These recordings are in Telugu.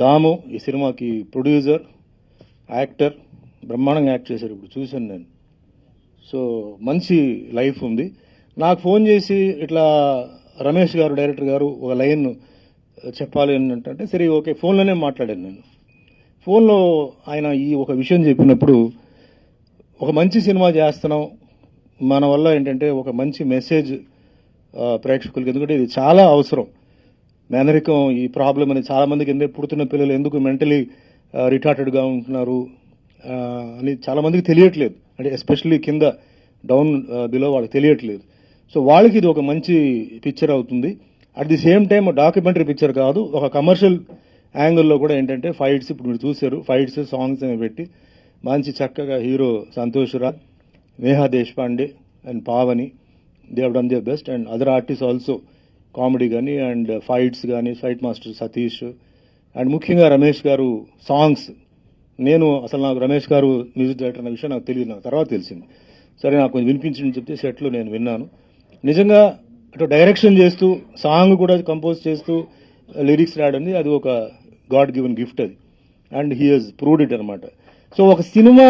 దాము ఈ సినిమాకి ప్రొడ్యూసర్, యాక్టర్, బ్రహ్మాండంగా యాక్ట్ చేశారు. ఇప్పుడు చూశాను నేను. సో మంచి లైఫ్ ఉంది. నాకు ఫోన్ చేసి ఇట్లా రమేష్ గారు, డైరెక్టర్ గారు ఒక లైన్ చెప్పాలి అంటే సరే ఓకే, ఫోన్లోనే మాట్లాడాను నేను. ఫోన్లో ఆయన ఈ ఒక విషయం చెప్పినప్పుడు, ఒక మంచి సినిమా చేస్తున్నాం, మన వల్ల ఏంటంటే ఒక మంచి మెసేజ్ ప్రేక్షకులకి, ఎందుకంటే ఇది చాలా అవసరం. మేనరికం ఈ ప్రాబ్లం అనేది చాలామందికి, ఎందుకు పుడుతున్న పిల్లలు ఎందుకు మెంటలీ రిటార్టెడ్గా ఉంటున్నారు అని చాలామందికి తెలియట్లేదు. అంటే ఎస్పెషల్లీ కింద డౌన్ బిలో వాళ్ళకి తెలియట్లేదు. సో వాళ్ళకి ఇది ఒక మంచి పిక్చర్ అవుతుంది. At the same time documentary picture కాదు, ఒక కమర్షియల్ యాంగిల్లో కూడా ఏంటంటే ఫైట్స్, ఇప్పుడు మీరు చూశారు ఫైట్స్, సాంగ్స్ అనేవి పెట్టి మంచి చక్కగా hero Santosh Raj, Neha Deshpande and Pavani, they have done their best. And other artist also, comedy కానీ అండ్ ఫైట్స్ కానీ, ఫైట్ మాస్టర్ సతీష్, అండ్ ముఖ్యంగా రమేష్ గారు సాంగ్స్. నాకు రమేష్ గారు మ్యూజిక్ డైరెక్టర్ అనే విషయం నాకు తెలియదు, నాకు తర్వాత తెలిసింది. సరే నాకు కొంచెం వినిపించింది చెప్తే సెట్లో నేను విన్నాను. నిజంగా అటు డైరెక్షన్ చేస్తూ, సాంగ్ కూడా కంపోజ్ చేస్తూ, లిరిక్స్ రాయడం, అది ఒక గాడ్ గివెన్ గిఫ్ట్ అది. And he he's proved it అనమాట. సో ఒక సినిమా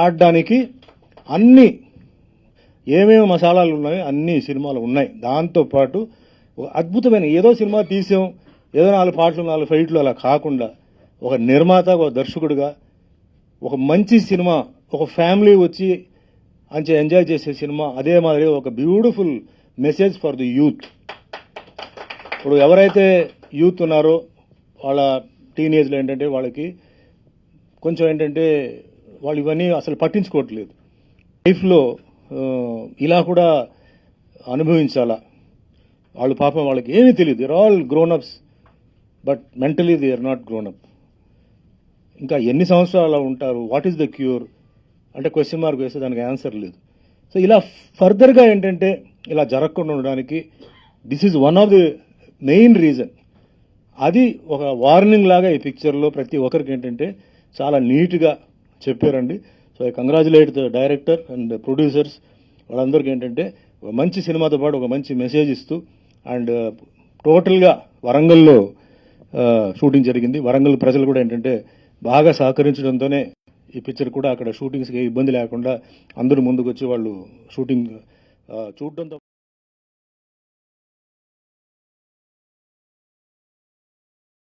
ఆడడానికి అన్ని ఏమేమి మసాలాలు ఉన్నాయో అన్ని సినిమాలు ఉన్నాయి. దాంతోపాటు ఒక అద్భుతమైన ఏదో సినిమా తీసాం, ఏదో 4 పాటలు 4 ఫైట్లు అలా కాకుండా, ఒక నిర్మాత, ఒక దర్శకుడిగా ఒక మంచి సినిమా, ఒక ఫ్యామిలీ వచ్చి అంచే ఎంజాయ్ చేసే సినిమా, అదే మాదిరి ఒక beautiful message for the youth. ఇప్పుడు ఎవరైతే యూత్ ఉన్నారో వాళ్ళ టీనేజ్లో ఏంటంటే వాళ్ళకి కొంచెం ఏంటంటే వాళ్ళు ఇవన్నీ అసలు పట్టించుకోవట్లేదు. లైఫ్లో ఇలా కూడా అనుభవించాలా, వాళ్ళు పాపం వాళ్ళకి ఏమీ తెలియదు. They are all grown ups, but mentally they are not grown up. ఇంకా ఎన్ని సంవత్సరాలు అలా ఉంటారు, వాట్ ఈస్ ద క్యూర్ అంటే క్వశ్చన్ మార్క్ వేస్తే దానికి ఆన్సర్ లేదు. సో ఇలా ఫర్దర్గా ఏంటంటే ఇలా జరగకుండా ఉండడానికి this is one of the main reason. అది ఒక వార్నింగ్ లాగా ఈ పిక్చర్లో ప్రతి ఒక్కరికి ఏంటంటే చాలా నీట్గా చెప్పారండి. So I congratulate the director and producers. వాళ్ళందరికీ ఏంటంటే ఒక మంచి సినిమాతో పాటు ఒక మంచి మెసేజ్ ఇస్తూ, అండ్ టోటల్గా వరంగల్లో షూటింగ్ జరిగింది. వరంగల్ ప్రజలు కూడా ఏంటంటే బాగా సహకరించడంతోనే ఈ పిక్చర్ కూడా అక్కడ షూటింగ్స్కి ఇబ్బంది లేకుండా అందరూ ముందుకు వచ్చి వాళ్ళు షూటింగ్ చూడడంతో